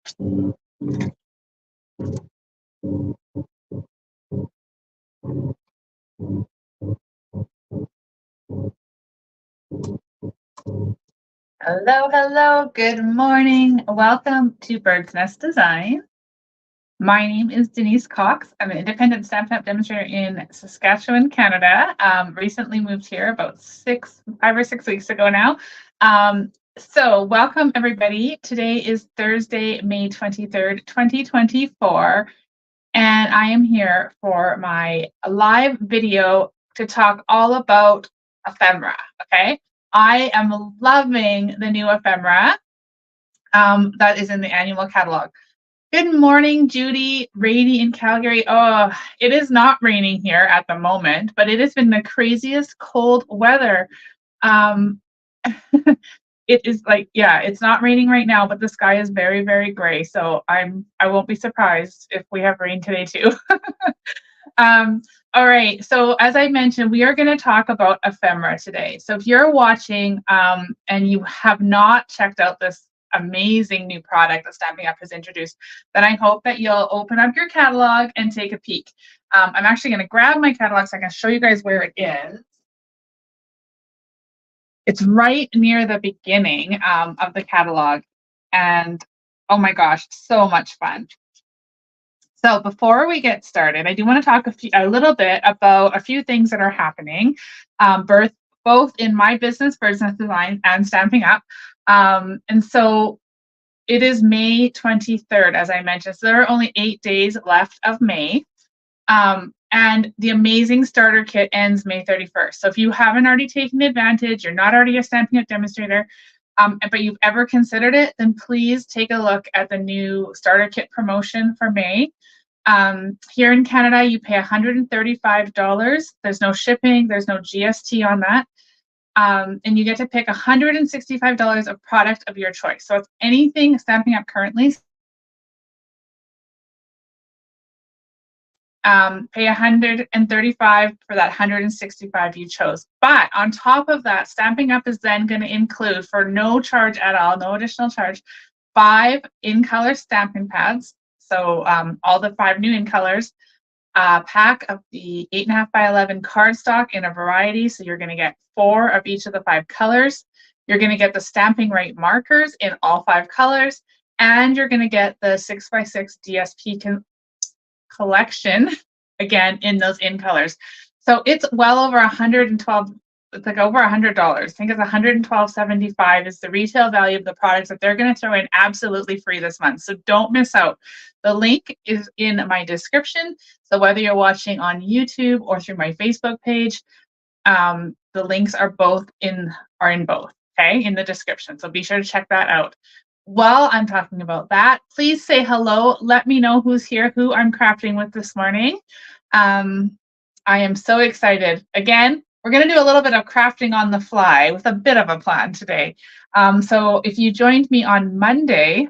Hello, hello, good morning. Welcome to Bird's Nest Design. My name is Denise Cox. I'm an independent Stampin' Up! Demonstrator in Saskatchewan, Canada. Recently moved here about 5 or 6 weeks ago now. So welcome everybody. Today is Thursday, May 23rd, 2024. And I am here for my live video to talk all about ephemera, okay? I am loving the new ephemera that is in the annual catalog. Good morning, Judy, Rainy in Calgary. Oh, it is not raining here at the moment, but it has been the craziest cold weather. It is like, yeah, it's not raining right now, but the sky is very, very gray. So I won't be surprised if we have rain today too. All right, so as I mentioned, we are going to talk about ephemera today. So if you're watching and you have not checked out this amazing new product that Stampin' Up! Has introduced, then I hope that you'll open up your catalog and take a peek. I'm actually going to grab my catalog so I can show you guys where it is. It's right near the beginning of the catalog, and oh my gosh, so much fun. So before we get started, I do want to talk a little bit about a few things that are happening, both in my business design and Stampin' Up. And so it is May 23rd, as I mentioned. So there are only 8 days left of May. And the amazing starter kit ends May 31st. So if you haven't already taken advantage, you're not already a Stampin' Up! Demonstrator, but you've ever considered it, then please take a look at the new starter kit promotion for May. Here in Canada, you pay $135. There's no shipping, there's no GST on that. And you get to pick $165 of product of your choice. So it's anything Stampin' Up! Currently. Pay $135 for that $165 you chose. But on top of that, Stampin' Up! Is then going to include, for no charge at all, no additional charge, 5 in-color stamping pads. So all the 5 new in colors, a pack of the 8.5 by 11 cardstock in a variety. So you're going to get 4 of each of the 5 colors. You're going to get the Stamping Right markers in all 5 colors. And you're going to get the 6x6 DSP collection, again, in those in colors. So it's well over $112. It's like over $100. I think it's $112.75 is the retail value of the products that they're going to throw in absolutely free this month. So don't miss out. The link is in my description. So whether you're watching on YouTube or through my Facebook page, the links are in both, okay, in the description. So be sure to check that out. While I'm talking about that, please say hello. Let me know who's here, who I'm crafting with this morning. I am so excited. Again, we're going to do a little bit of crafting on the fly with a bit of a plan today. So if you joined me on Monday,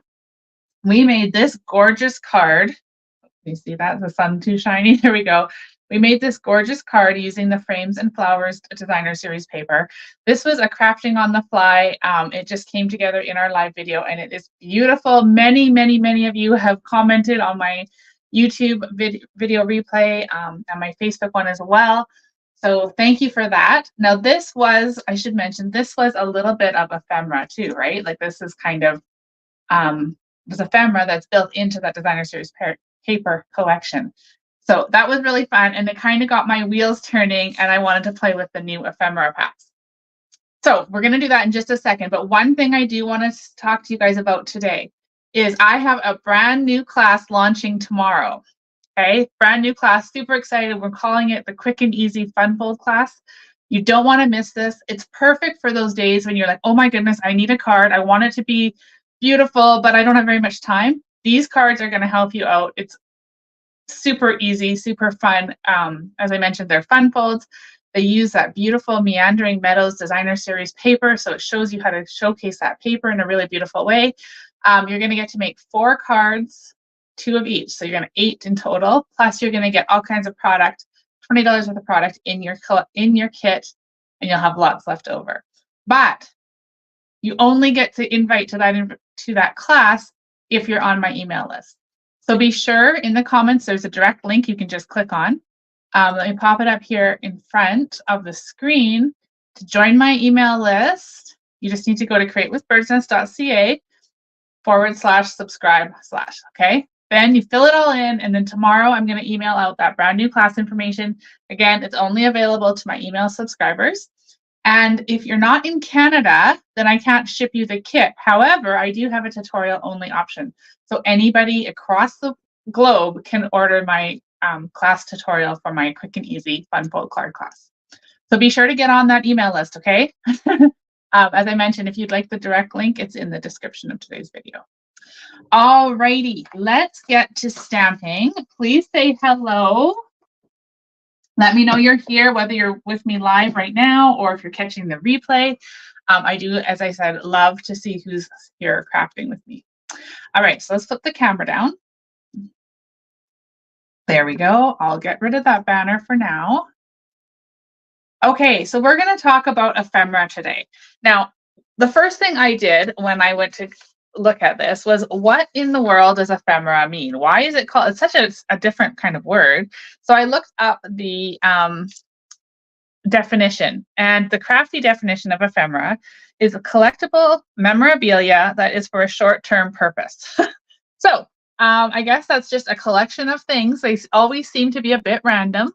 we made this gorgeous card. Let me see that, the sun too shiny. There we go. We made this gorgeous card using the Frames and Flowers Designer Series paper. This was a crafting on the fly. It just came together in our live video, and it is beautiful. Many, many, many of you have commented on my YouTube video replay and my Facebook one as well. So thank you for that. Now this was, I should mention, this was a little bit of ephemera too, right? Like this is kind of, was ephemera that's built into that Designer Series paper collection. So that was really fun, and it kind of got my wheels turning, and I wanted to play with the new ephemera packs. So we're going to do that in just a second, but one thing I do want to talk to you guys about today is I have a brand new class launching tomorrow. Okay, brand new class, super excited. We're calling it the Quick and Easy Fun Fold class. You don't want to miss this. It's perfect for those days when you're like, oh my goodness, I need a card. I want it to be beautiful, but I don't have very much time. These cards are going to help you out. It's super easy, super fun. As I mentioned, they're fun folds. They use that beautiful Meandering Meadows Designer Series paper, so it shows you how to showcase that paper in a really beautiful way. You're going to get to make 4 cards, 2 of each, so you're going to 8 in total. Plus, you're going to get all kinds of product, $20 worth of product in your kit, and you'll have lots left over. But you only get to invite to that class if you're on my email list. So be sure in the comments, there's a direct link you can just click on. Let me pop it up here in front of the screen. To join my email list, you just need to go to createwithbirdsnest.ca/subscribe/, okay? Then you fill it all in, and then tomorrow I'm going to email out that brand new class information. Again, it's only available to my email subscribers. And if you're not in Canada, then I can't ship you the kit. However, I do have a tutorial only option. So anybody across the globe can order my class tutorial for my quick and easy fun fold card class. So be sure to get on that email list, okay? As I mentioned, if you'd like the direct link, it's in the description of today's video. Alrighty, let's get to stamping. Please say hello. Let me know you're here, whether you're with me live right now or if you're catching the replay. I do, as I said, love to see who's here crafting with me. All right, so let's flip the camera down. There we go. I'll get rid of that banner for now. Okay, so we're going to talk about ephemera today. Now, the first thing I did when I went to look at this was, what in the world does ephemera mean? Why is it called? It's such a different kind of word. So I looked up the definition, and the crafty definition of ephemera is a collectible memorabilia that is for a short-term purpose. So I guess that's just a collection of things. They always seem to be a bit random.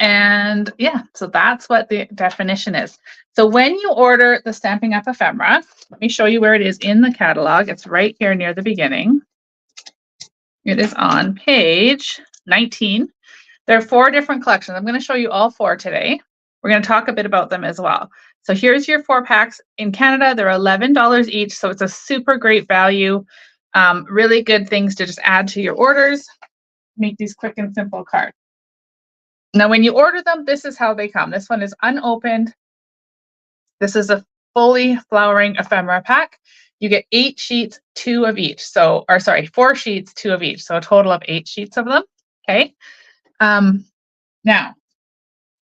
And yeah, so that's what the definition is. So when you order the Stampin' Up! Ephemera, let me show you where it is in the catalog. It's right here near the beginning. It is on page 19. There are 4 different collections. I'm going to show you all 4 today. We're going to talk a bit about them as well. So here's your 4 packs. In Canada, they're $11 each, so it's a super great value. Really good things to just add to your orders. Make these quick and simple cards. Now, when you order them, this is how they come. This one is unopened. This is a fully flowering ephemera pack. You get 8 sheets, 2 of each. So, or sorry, 4 sheets, 2 of each. So a total of 8 sheets of them. Okay. Now,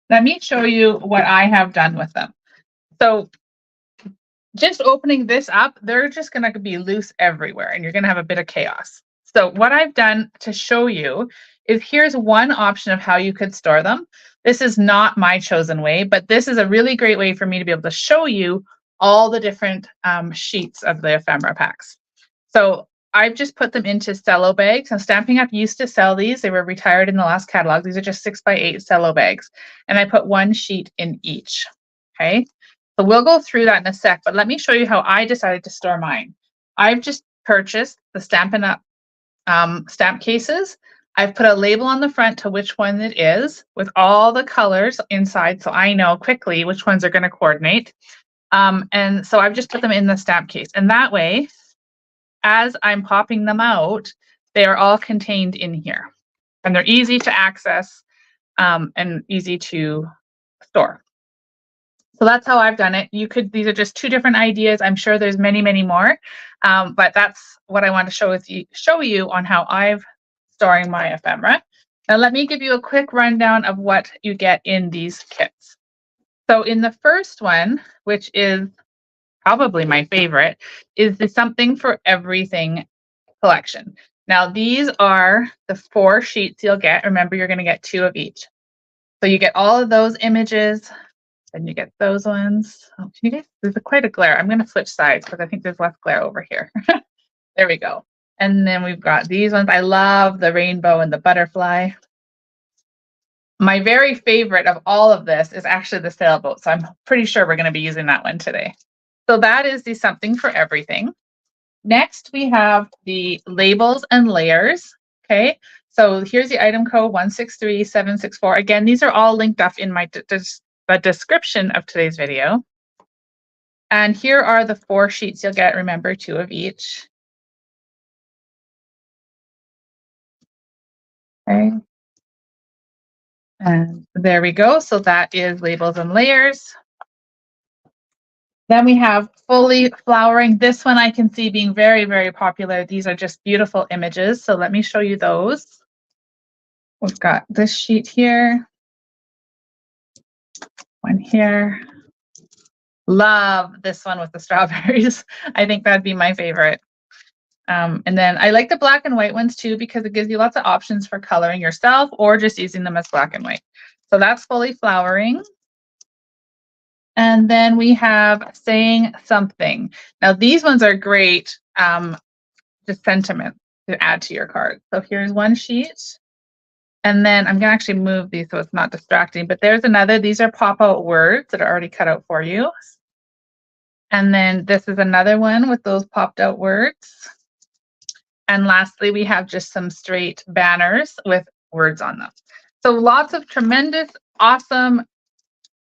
let me show you what I have done with them. So just opening this up, they're just going to be loose everywhere, and you're going to have a bit of chaos. So what I've done to show you is, here's one option of how you could store them. This is not my chosen way, but this is a really great way for me to be able to show you all the different sheets of the ephemera packs. So I've just put them into cello bags. Now, Stampin' Up! Used to sell these. They were retired in the last catalog. These are just 6x8 cello bags. And I put 1 sheet in each. Okay. So we'll go through that in a sec, but let me show you how I decided to store mine. I've just purchased the Stampin' Up! Stamp cases. I've put a label on the front to which one it is with all the colors inside, so I know quickly which ones are going to coordinate. And so I've just put them in the stamp case. And that way, as I'm popping them out, they are all contained in here. And they're easy to access and easy to store. So that's how I've done it. You could, these are just 2 different ideas. I'm sure there's many, many more. But that's what I want to show you on how I've storing my ephemera. Now let me give you a quick rundown of what you get in these kits. So in the first one, which is probably my favorite, is the Something for Everything collection. Now these are the 4 sheets you'll get. Remember, you're going to get 2 of each. So you get all of those images, and you get those ones. Oh, you guys, there's quite a glare. I'm going to switch sides because I think there's less glare over here. There we go. And then we've got these ones. I love the rainbow and the butterfly. My very favorite of all of this is actually the sailboat. So I'm pretty sure we're going to be using that one today. So that is the Something for Everything. Next, we have the labels and layers. Okay. So here's the item code 163764. Again, these are all linked up in my the description of today's video. And here are the 4 sheets you'll get. Remember, 2 of each. Okay. And there we go. So that is labels and layers. Then we have fully flowering. This one I can see being very, very popular. These are just beautiful images. So let me show you those. We've got this sheet here, one here, Love this one with the strawberries. I think that'd be my favorite. And then I like the black and white ones too, because it gives you lots of options for coloring yourself or just using them as black and white. So that's fully flowering. And then we have saying something. Now these ones are great, just sentiment to add to your card. So here's one sheet. And then I'm gonna actually move these so it's not distracting, but there's another. These are pop-out words that are already cut out for you. And then this is another one with those popped out words. And lastly, we have just some straight banners with words on them. So lots of tremendous, awesome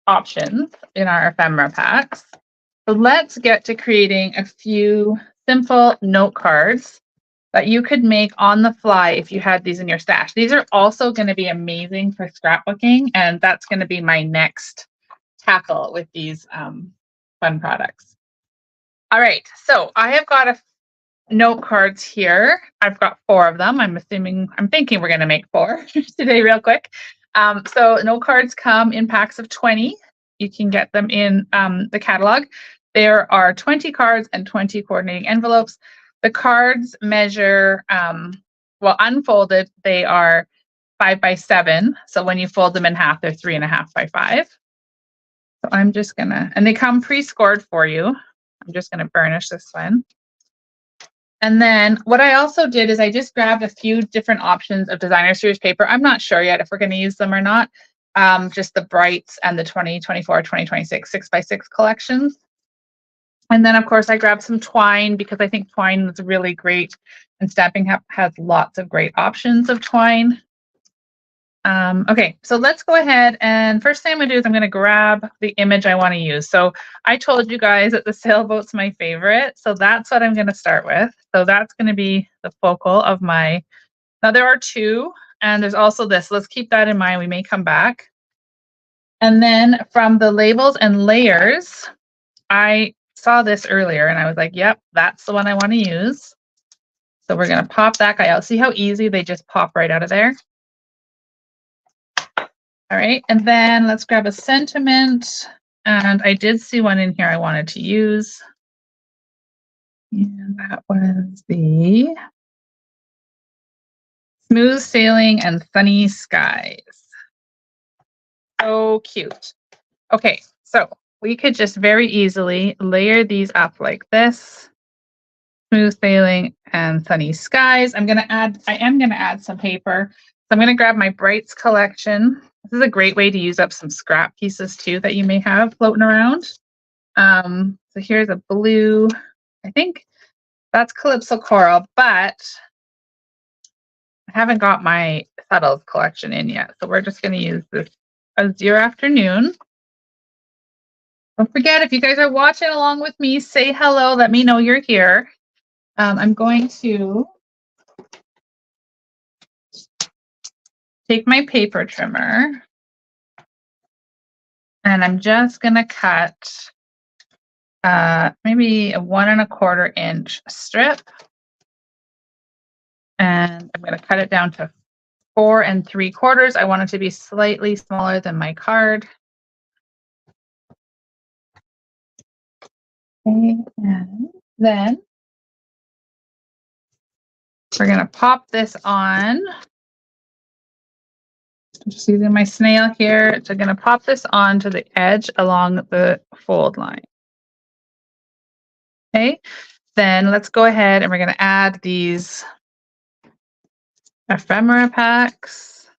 options in our ephemera packs. So let's get to creating a few simple note cards that you could make on the fly if you had these in your stash. These are also going to be amazing for scrapbooking, and that's going to be my next tackle with these fun products. All right, so I have got a note cards here. I've got 4 of them. I'm thinking we're going to make 4 today real quick. So note cards come in packs of 20. You can get them in the catalog. There are 20 cards and 20 coordinating envelopes. The cards measure, well, unfolded, they are 5 by 7. So when you fold them in half, they're 3.5 by 5. So I'm just gonna, and they come pre-scored for you. I'm just gonna burnish this one. And then what I also did is I just grabbed a few different options of designer series paper. I'm not sure yet if we're going to use them or not. Just the Brights and the 2024, 2026 6x6 collections. And then, of course, I grabbed some twine because I think twine is really great. And Stampin' Up has lots of great options of twine. Okay, so let's go ahead, and first thing I'm going to do is I'm going to grab the image I want to use. So I told you guys that the sailboat's my favorite, so that's what I'm going to start with. So that's going to be the focal of my, now there are 2, and there's also this. Let's keep that in mind. We may come back. And then from the labels and layers, I saw this earlier, and I was like, yep, that's the one I want to use. So we're going to pop that guy out. See how easy they just pop right out of there? All right, and then let's grab a sentiment. And I did see one in here I wanted to use. And that was the smooth sailing and sunny skies. So cute. Okay, so we could just very easily layer these up like this. Smooth sailing and sunny skies. I am gonna add some paper. So I'm gonna grab my Brights collection. This is a great way to use up some scrap pieces too that you may have floating around. So here's a blue, I think that's Calypso Coral, but I haven't got my Subtles collection in yet. So we're just gonna use this Azure Afternoon. Don't forget, if you guys are watching along with me, say hello, let me know you're here. I'm going to take my paper trimmer and I'm just going to cut maybe a 1 1/4 inch strip. And I'm going to cut it down to 4 3/4. I want it to be slightly smaller than my card. Okay, and then we're going to pop this on. I'm just using my snail here. So I'm going to pop this onto the edge along the fold line. Okay, then let's go ahead and we're going to add these ephemera packs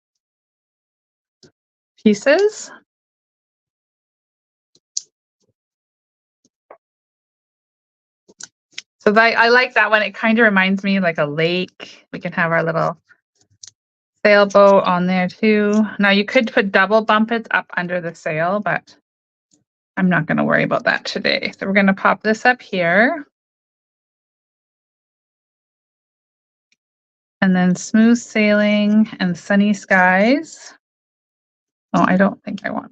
pieces. So I like that one. It kind of reminds me like a lake. We can have our little sailboat on there too. Now you could put double bumpets up under the sail, but I'm not going to worry about that today. So we're going to pop this up here. And then smooth sailing and sunny skies. Oh, I don't think I want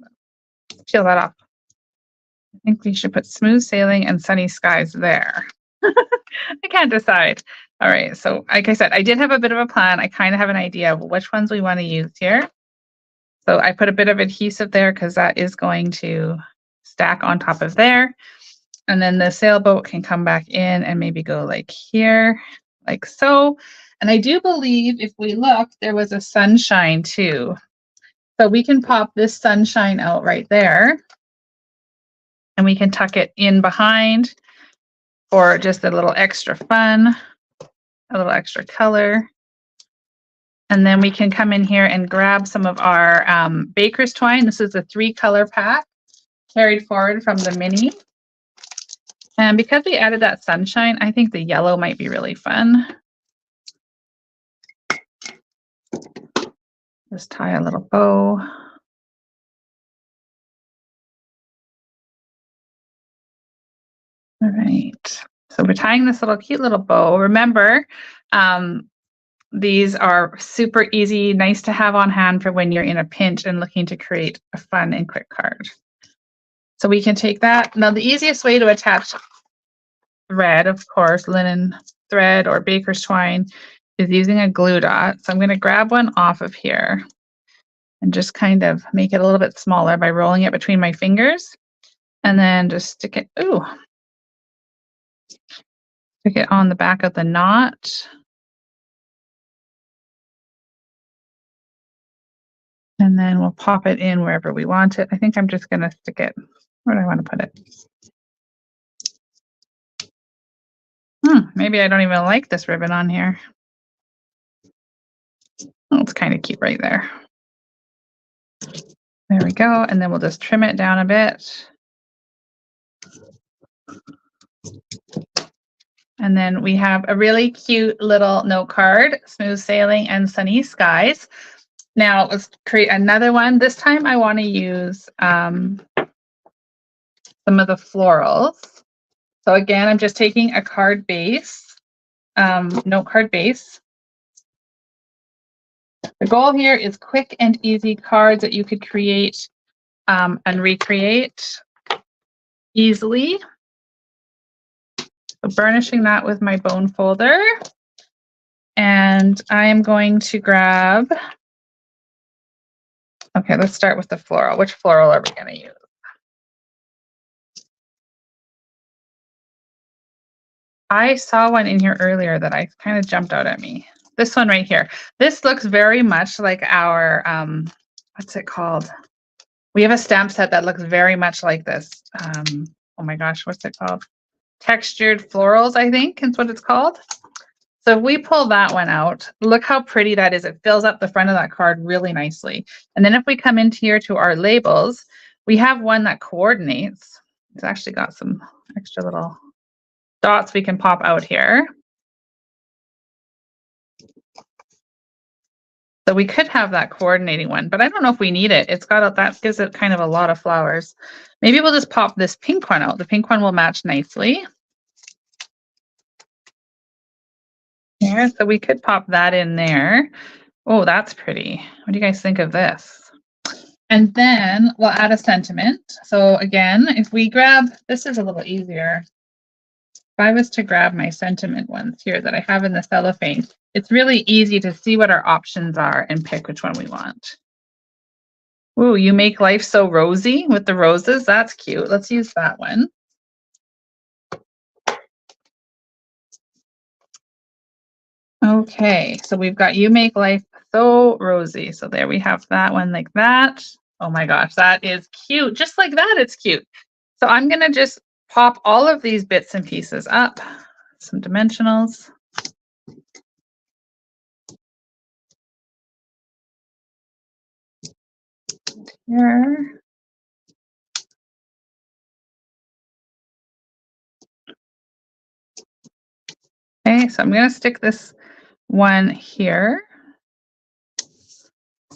to peel that off. I think we should put smooth sailing and sunny skies there. I can't decide. All right, so like I said, I did have a bit of a plan. I kind of have an idea of which ones we want to use here. So I put a bit of adhesive there because that is going to stack on top of there. And then the sailboat can come back in and maybe go like here, like so. And I do believe if we look, there was a sunshine too. So we can pop this sunshine out right there and we can tuck it in behind for just a little extra fun, a little extra color. And then we can come in here and grab some of our baker's twine. This is a 3-color pack carried forward from the mini. And because we added that sunshine, I think the yellow might be really fun. Just tie a little bow. All right. So we're tying this little cute little bow. Remember, these are super easy, nice to have on hand for when you're in a pinch and looking to create a fun and quick card. So we can take that. Now, the easiest way to attach thread, of course, linen thread or baker's twine, is using a glue dot. So I'm going to grab one off of here and just kind of make it a little bit smaller by rolling it between my fingers, and then just stick it on the back of the knot. And then we'll pop it in wherever we want it. I think I'm just going to stick it where do I want to put it. Maybe I don't even like this ribbon on here. Oh, it's kind of cute right there. There we go. And then we'll just trim it down a bit. And then we have a really cute little note card, smooth sailing and sunny skies. Now let's create another one. This time I want to use some of the florals. So again, I'm just taking a card base, note card base. The goal here is quick and easy cards that you could create and recreate easily. So burnishing that with my bone folder. And I am going to grab, okay, let's start with the floral. Which floral are we going to use? I saw one in here earlier that I kind of jumped out at me. This one right here. This looks very much like our, what's it called? We have a stamp set that looks very much like this. Oh my gosh, what's it called? Textured florals, I think is what it's called. So if we pull that one out, look how pretty that is. It fills up the front of that card really nicely. And then if we come into here to our labels, we have one that coordinates. It's actually got some extra little dots we can pop out here. So we could have that coordinating one, but I don't know if we need it. It's got that gives it kind of a lot of flowers. Maybe we'll just pop this pink one out. The pink one will match nicely. Here, so we could pop that in there. Oh, that's pretty. What do you guys think of this? And then we'll add a sentiment. So again, if we grab, this is a little easier. If I was to grab my sentiment ones here that I have in the cellophane, it's really easy to see what our options are and pick which one we want. Ooh, you make life so rosy with the roses. That's cute. Let's use that one. Okay, so we've got you make life so rosy. So there we have that one like that. Oh my gosh, that is cute. Just like that, it's cute. So I'm going to just pop all of these bits and pieces up. Some dimensionals. Here. Okay, so I'm going to stick this one here.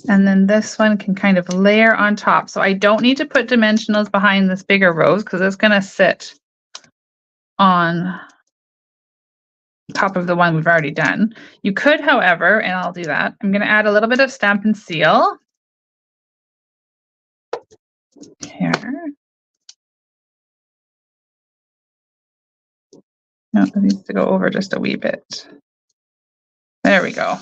And then this one can kind of layer on top. So I don't need to put dimensionals behind this bigger rose because it's going to sit on top of the one we've already done. You could, however, and I'll do that, I'm going to add a little bit of Stampin' Seal. Here. No, it needs to go over just a wee bit. There we go.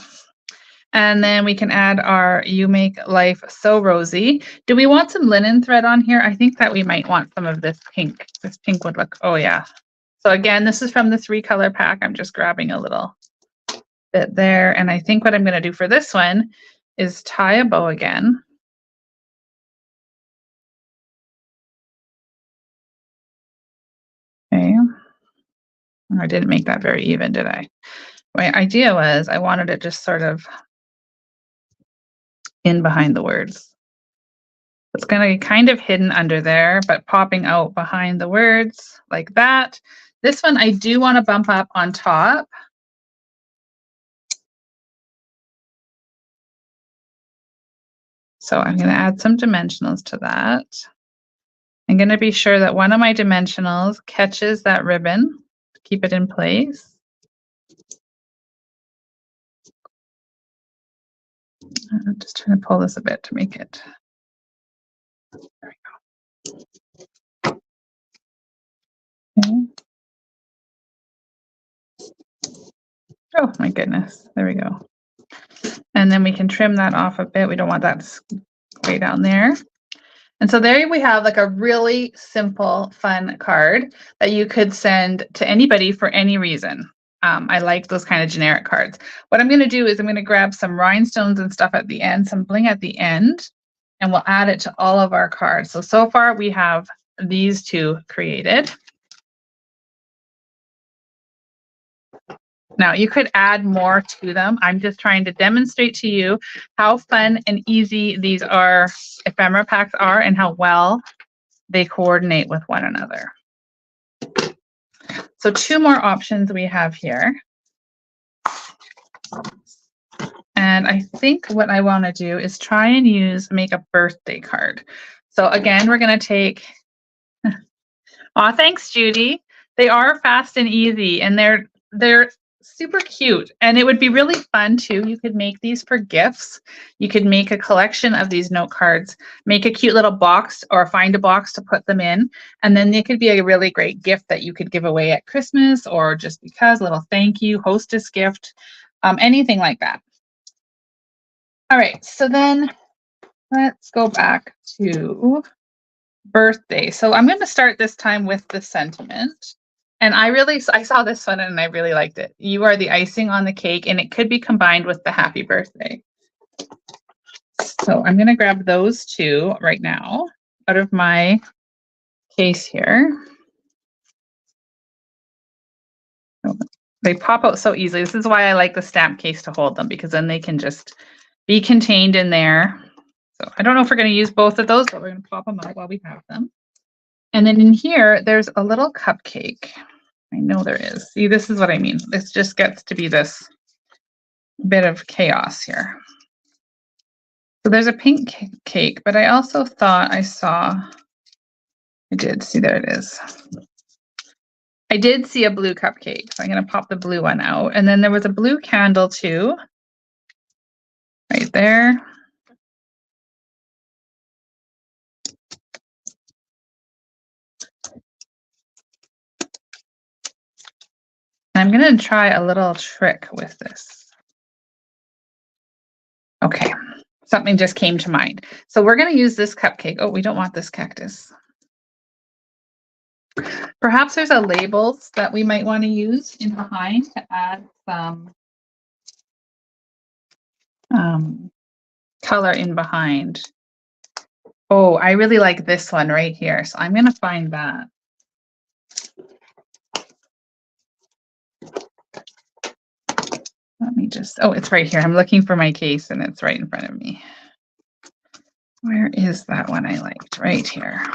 And then we can add our You Make Life So Rosy. Do we want some linen thread on here? I think that we might want some of this pink. This pink would look, oh yeah. So again, this is from the 3-color pack. I'm just grabbing a little bit there. And I think what I'm going to do for this one is tie a bow again. Okay. I didn't make that very even, did I? My idea was I wanted it just sort of in behind the words. It's going to be kind of hidden under there, but popping out behind the words like that. This one I do want to bump up on top. So I'm going to add some dimensionals to that. I'm going to be sure that one of my dimensionals catches that ribbon to keep it in place. I'm just trying to pull this a bit to make it. There we go. Okay. Oh my goodness, there we go. And then we can trim that off a bit. We don't want that way down there. And so there we have like a really simple, fun card that you could send to anybody for any reason. I like those kind of generic cards. What I'm going to do is I'm going to grab some rhinestones and stuff at the end, some bling at the end, and we'll add it to all of our cards. So far we have these two created. Now you could add more to them. I'm just trying to demonstrate to you how fun and easy these ephemera packs are and how well they coordinate with one another. So 2 more options we have here. And I think what I want to do is try and make a birthday card. So again, we're going to take, aw, thanks, Judy. They are fast and easy, and they're super cute, and it would be really fun too. You could make these for gifts. You could make a collection of these note cards, make a cute little box or find a box to put them in, and then they could be a really great gift that you could give away at Christmas or just because, a little thank you, hostess gift, anything like that. All right, so then let's go back to birthday. So I'm going to start this time with the sentiment. And I saw this one and I really liked it. You are the icing on the cake, and it could be combined with the happy birthday. So I'm going to grab those 2 right now out of my case here. They pop out so easily. This is why I like the stamp case to hold them, because then they can just be contained in there. So I don't know if we're going to use both of those, but we're going to pop them out while we have them. And then in here, there's a little cupcake. I know there is. See, this is what I mean. This just gets to be this bit of chaos here. So there's a pink cake, but I also thought I did see, there it is. I did see a blue cupcake, so I'm going to pop the blue one out. And then there was a blue candle too, right there. I'm going to try a little trick with this. Okay, something just came to mind. So we're going to use this cupcake. Oh, we don't want this cactus. Perhaps there's a labels that we might want to use in behind to add some color in behind. Oh, I really like this one right here. So I'm going to find that. Let me just, oh, it's right here. I'm looking for my case and it's right in front of me. Where is that one I liked? Right here.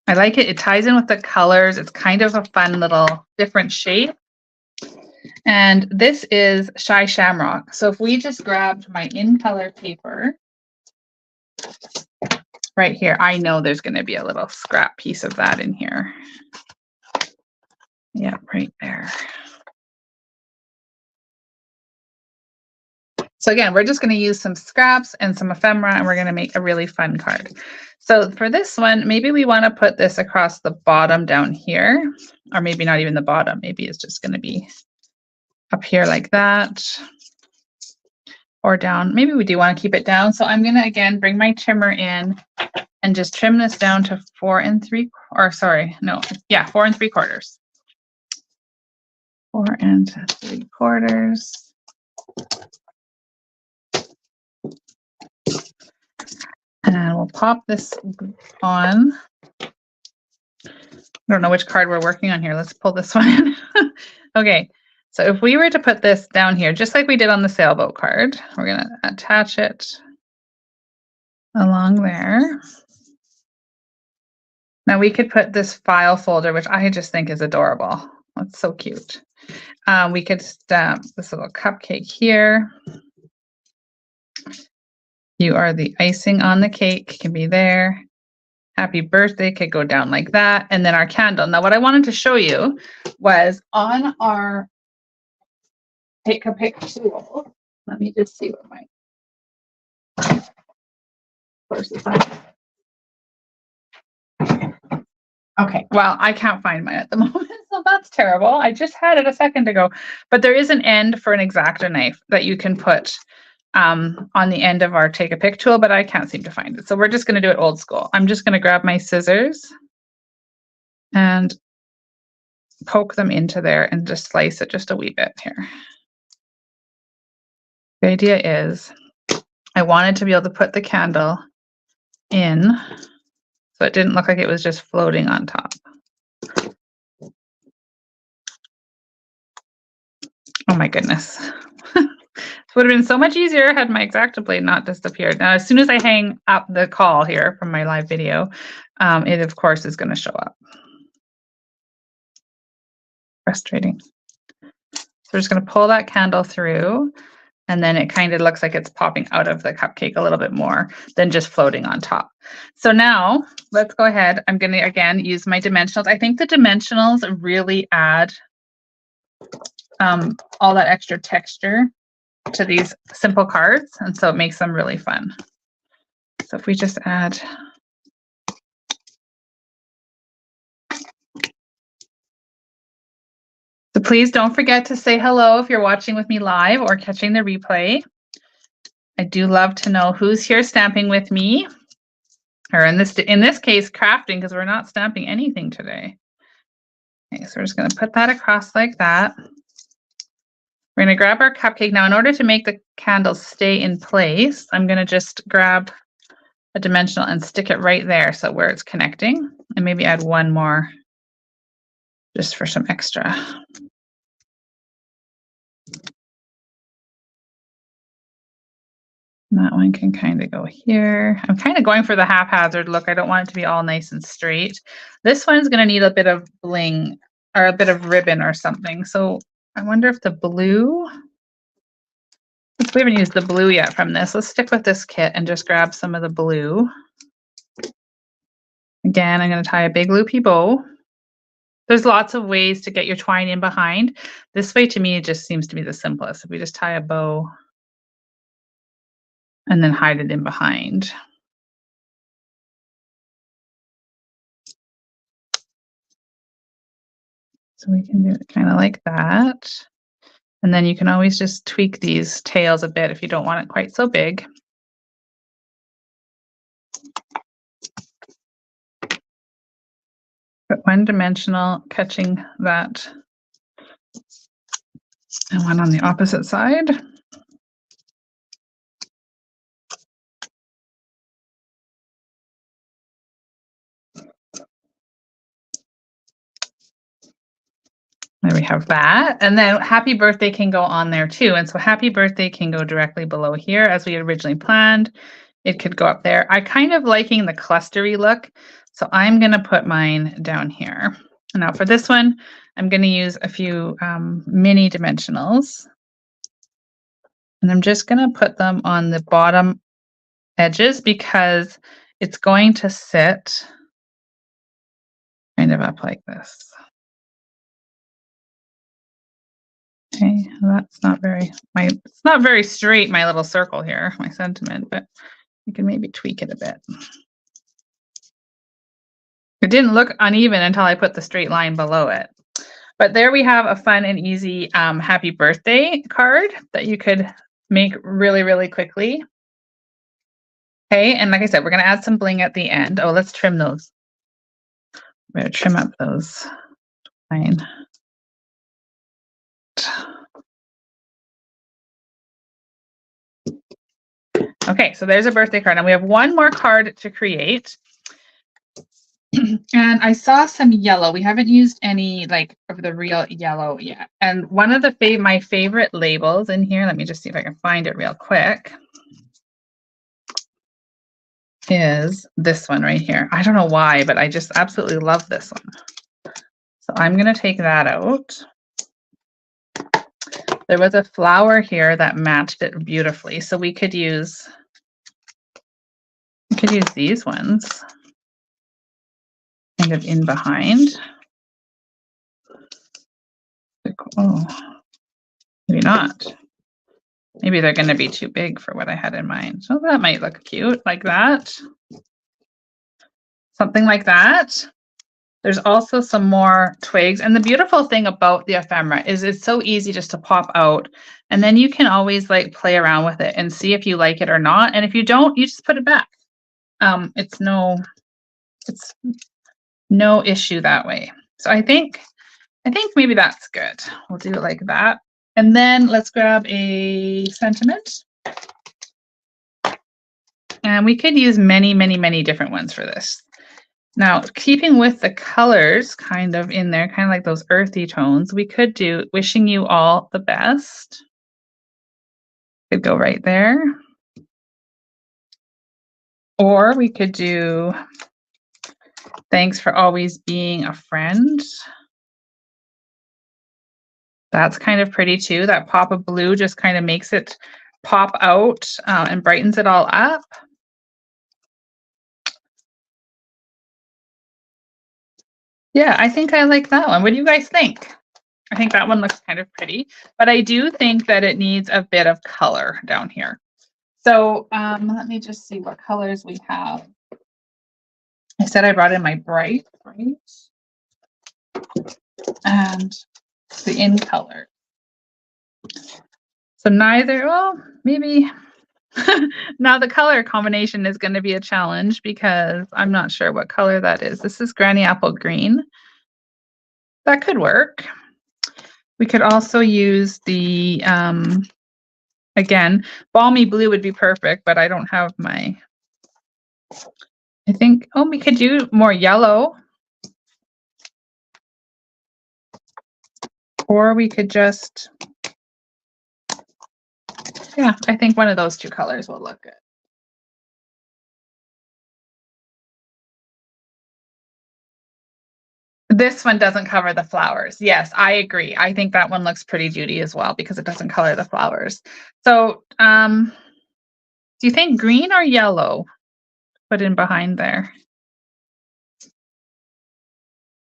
I like it. It ties in with the colors. It's kind of a fun little different shape. And this is Shy Shamrock. So if we just grabbed my in color paper right here, I know there's going to be a little scrap piece of that in here. Yeah, right there. So again, we're just going to use some scraps and some ephemera, and we're going to make a really fun card. So for this one, maybe we want to put this across the bottom down here, or maybe not even the bottom. Maybe it's just going to be up here like that. or down. Maybe we do want to keep it down. So I'm going to, again, bring my trimmer in and just trim this down to 4 3/4, or sorry, no, yeah, 4 3/4. 4 3/4. And we'll pop this on. I don't know which card we're working on here. Let's pull this one in. Okay, so if we were to put this down here, just like we did on the sailboat card, we're going to attach it along there. Now we could put this file folder, which I just think is adorable. That's so cute. We could stamp this little cupcake here. You are the icing on the cake, can be there. Happy birthday could go down like that. And then our candle. Now what I wanted to show you was on our take a pic tool. Let me just see what my course is on. Okay, well, I can't find mine at the moment, so that's terrible. I just had it a second ago. But there is an end for an X-Acto knife that you can put on the end of our take a pic tool, but I can't seem to find it. So we're just going to do it old school. I'm just going to grab my scissors and poke them into there and just slice it just a wee bit here. The idea is I wanted to be able to put the candle in so it didn't look like it was just floating on top. Oh my goodness. It would have been so much easier had my X-Acto blade not disappeared. Now, as soon as I hang up the call here from my live video, it of course is going to show up. Frustrating. So we're just going to pull that candle through, and then it kind of looks like it's popping out of the cupcake a little bit more than just floating on top. So now let's go ahead. I'm going to, again, use my dimensionals. I think the dimensionals really add all that extra texture to these simple cards, and so it makes them really fun. So if we just add so please don't forget to say hello if you're watching with me live or catching the replay. I do love to know who's here stamping with me, or in this case crafting, because we're not stamping anything today. Okay, so we're just going to put that across like that. We're going to grab our cupcake. Now, in order to make the candle stay in place, I'm going to just grab a dimensional and stick it right there, so where it's connecting, and maybe add one more just for some extra. And that one can kind of go here. I'm kind of going for the haphazard look. I don't want it to be all nice and straight. This one's going to need a bit of bling or a bit of ribbon or something. So I wonder if the blue, we haven't used the blue yet from this. Let's stick with this kit and just grab some of the blue. Again, I'm going to tie a big loopy bow. There's lots of ways to get your twine in behind. This way, to me, it just seems to be the simplest. If we just tie a bow and then hide it in behind. So we can do it kind of like that. And then you can always just tweak these tails a bit if you don't want it quite so big. Put one dimensional catching that and one on the opposite side. There we have that. And then happy birthday can go on there too. And so happy birthday can go directly below here as we had originally planned. It could go up there. I kind of liking the clustery look, so I'm going to put mine down here. Now for this one, I'm going to use a few mini dimensionals. And I'm just going to put them on the bottom edges because it's going to sit kind of up like this. Okay, that's not very, it's not very straight, my little circle here, my sentiment, but you can maybe tweak it a bit. It didn't look uneven until I put the straight line below it. But there we have a fun and easy happy birthday card that you could make really, really quickly. Okay, and like I said, we're gonna add some bling at the end. Oh, let's trim those. We're gonna trim up those. Fine. Okay, so there's a birthday card, and we have one more card to create. And I saw some yellow. We haven't used any like of the real yellow yet. And one of the my favorite labels in here, let me just see if I can find it real quick, is this one right here. I don't know why, but I just absolutely love this one. So I'm going to take that out. There was a flower here that matched it beautifully. So we could use these ones kind of in behind. Oh, maybe not. Maybe they're going to be too big for what I had in mind. So that might look cute like that. Something like that. There's also some more twigs. And the beautiful thing about the ephemera is it's so easy just to pop out. And then you can always like play around with it and see if you like it or not. And if you don't, you just put it back. It's no issue that way. So I think maybe that's good. We'll do it like that. And then let's grab a sentiment. And we could use many, many, many different ones for this. Now, keeping with the colors kind of in there, kind of like those earthy tones, we could do wishing you all the best. Could go right there. Or we could do thanks for always being a friend. That's kind of pretty too. That pop of blue just kind of makes it pop out and brightens it all up. Yeah, I think I like that one. What do you guys think? I think that one looks kind of pretty, but I do think that it needs a bit of color down here. So let me just see what colors we have. I said I brought in my bright, right? And the in color. So neither, well, maybe. Now the color combination is going to be a challenge because I'm not sure what color that is. This is Granny Apple Green. That could work. We could also use the, again, Balmy Blue would be perfect, but I don't have my, I think, oh, we could do more yellow. Or we could just, yeah, I think one of those two colors will look good. This one doesn't cover the flowers. Yes, I agree. I think that one looks pretty Judy as well because it doesn't color the flowers. So do you think green or yellow put in behind there?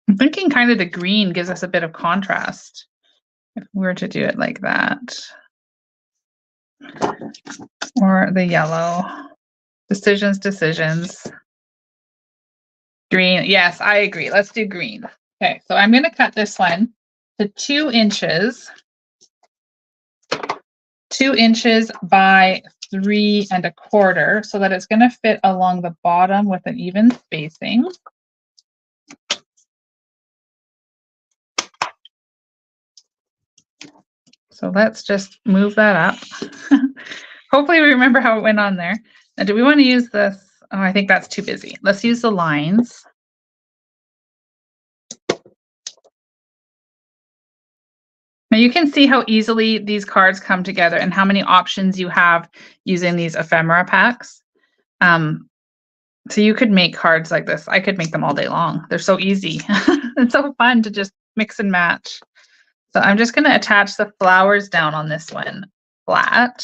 I'm thinking kind of the green gives us a bit of contrast if we were to do it like that. Or the yellow. Decisions. Green. Yes, I agree. Let's do green. Okay, so I'm going to cut this one to 2 inches. 2 inches by 3 1/4 so that it's going to fit along the bottom with an even spacing. So let's just move that up. Hopefully we remember how it went on there. Now, do we want to use this? Oh, I think that's too busy. Let's use the lines. Now you can see how easily these cards come together and how many options you have using these ephemera packs. So you could make cards like this. I could make them all day long. They're so easy. It's so fun to just mix and match. So I'm just going to attach the flowers down on this one flat,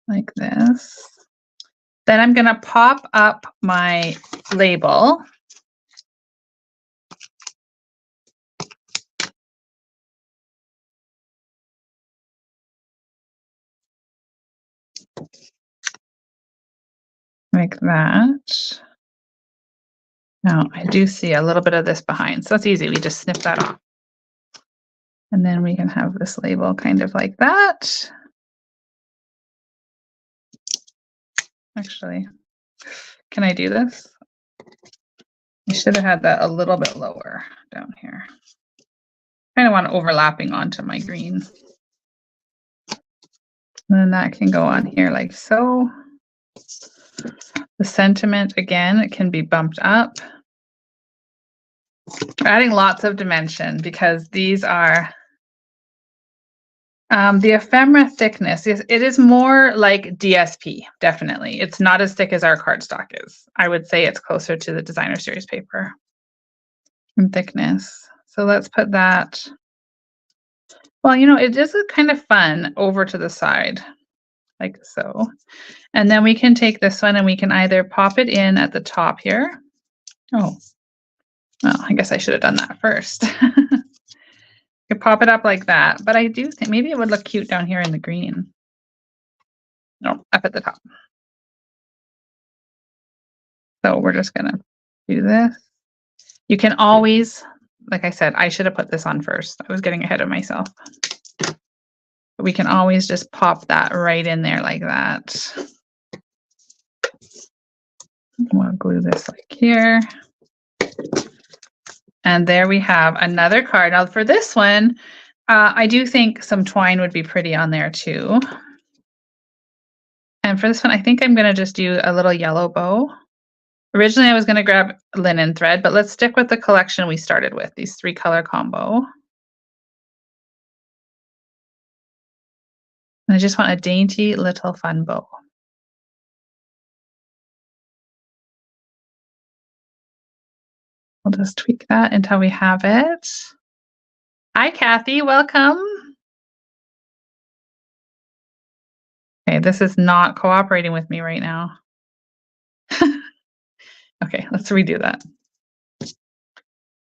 like this. Then I'm going to pop up my label. Like that. Now I do see a little bit of this behind, so that's easy. We just snip that off. And then we can have this label kind of like that. actually, can I do this? I should have had that a little bit lower down here. Kind of want overlapping onto my green. And then that can go on here like so. The sentiment, again, it can be bumped up. We're adding lots of dimension because these are the ephemera thickness. It is more like DSP, definitely. It's not as thick as our cardstock is. I would say it's closer to the designer series paper in thickness. So let's put that. Well, you know, it is kind of fun over to the side, like so. And then we can take this one and we can either pop it in at the top here. Oh, well, I guess I should have done that first. You could pop it up like that, but I do think maybe it would look cute down here in the green. No, up at the top. So we're just gonna do this. You can always, like I said, I should have put this on first. I was getting ahead of myself. But we can always just pop that right in there like that. We'll glue this like here. And there we have another card. Now for this one, I do think some twine would be pretty on there too. And for this one, I think I'm gonna just do a little yellow bow. Originally, I was gonna grab linen thread, but let's stick with the collection we started with, these 3-color combo. And I just want a dainty little fun bow. We'll just tweak that until we have it. Hi, Kathy, welcome. Okay, this is not cooperating with me right now. Okay, let's redo that.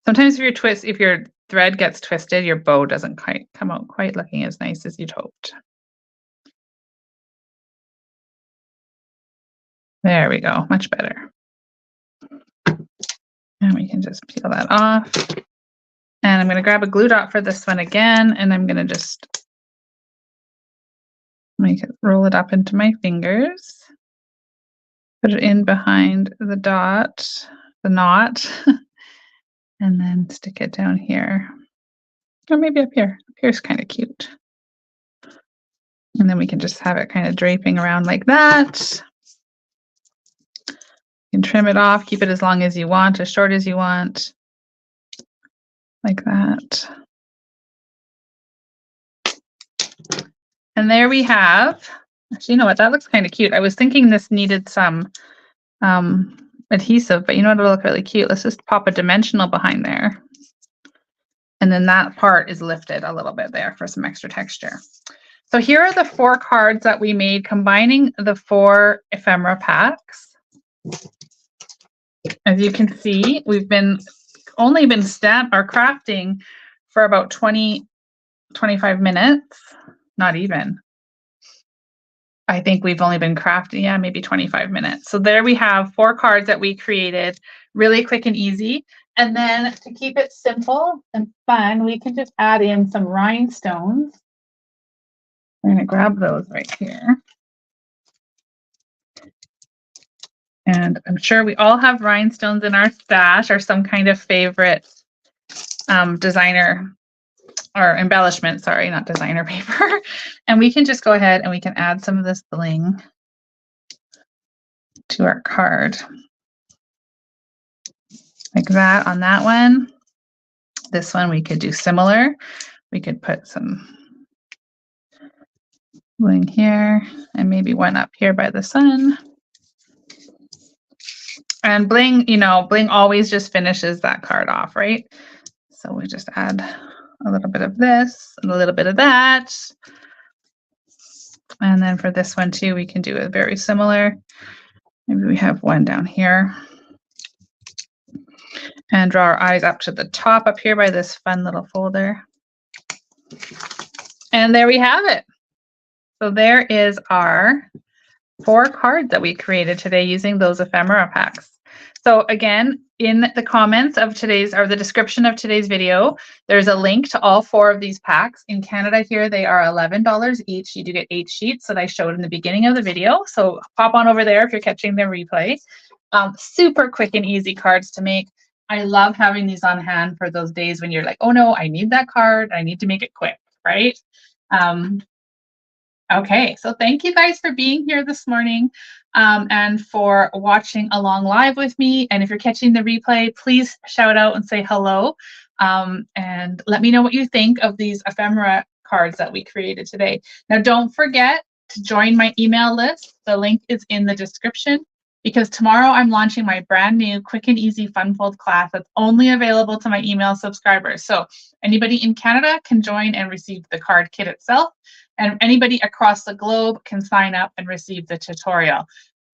Sometimes if your thread gets twisted, your bow doesn't quite come out quite looking as nice as you'd hoped. There we go, much better. And we can just peel that off. And I'm going to grab a glue dot for this one again, and I'm going to just roll it up into my fingers. Put it in behind the dot, the knot, and then stick it down here. Or maybe up here. Up here's kind of cute. And then we can just have it kind of draping around like that. You can trim it off, keep it as long as you want, as short as you want, like that. And there we have, actually, you know what, that looks kind of cute. I was thinking this needed some adhesive, but you know what, it'll look really cute. Let's just pop a dimensional behind there. And then that part is lifted a little bit there for some extra texture. So here are the 4 cards that we made, combining the 4 ephemera packs. As you can see, we've only been crafting for about 20-25 minutes. Not even. I think we've only been crafting, yeah, maybe 25 minutes. So there we have 4 cards that we created, really quick and easy. And then to keep it simple and fun, we can just add in some rhinestones. We're going to grab those right here. And I'm sure we all have rhinestones in our stash or some kind of favorite designer or embellishment, sorry, not designer paper. And we can just go ahead and we can add some of this bling to our card. Like that on that one. This one we could do similar. We could put some bling here and maybe one up here by the sun. And bling, you know, bling always just finishes that card off, right? So we just add a little bit of this and a little bit of that. And then for this one too, we can do it very similar. Maybe we have one down here. And draw our eyes up to the top up here by this fun little folder. And there we have it. So there is our 4 cards that we created today using those ephemera packs. So again, in the comments of today's, or the description of today's video, there's a link to all 4 of these packs. In Canada here, they are $11 each. You do get 8 sheets that I showed in the beginning of the video. So pop on over there if you're catching the replay. Super quick and easy cards to make. I love having these on hand for those days when you're like, oh no, I need that card. I need to make it quick, right? Okay, so thank you guys for being here this morning and for watching along live with me. And if you're catching the replay, please shout out and say hello. And let me know what you think of these ephemera cards that we created today. Now, don't forget to join my email list. The link is in the description, because tomorrow I'm launching my brand new quick and easy fun fold class that's only available to my email subscribers. So anybody in Canada can join and receive the card kit itself, and anybody across the globe can sign up and receive the tutorial.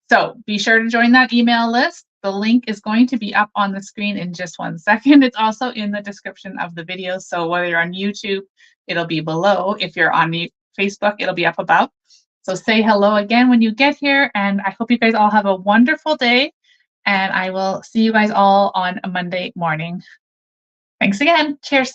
So be sure to join that email list. The link is going to be up on the screen in just 1 second. It's also in the description of the video. So whether you're on YouTube, it'll be below. If you're on Facebook, it'll be up above. So say hello again when you get here, and I hope you guys all have a wonderful day, and I will see you guys all on a Monday morning. Thanks again. Cheers.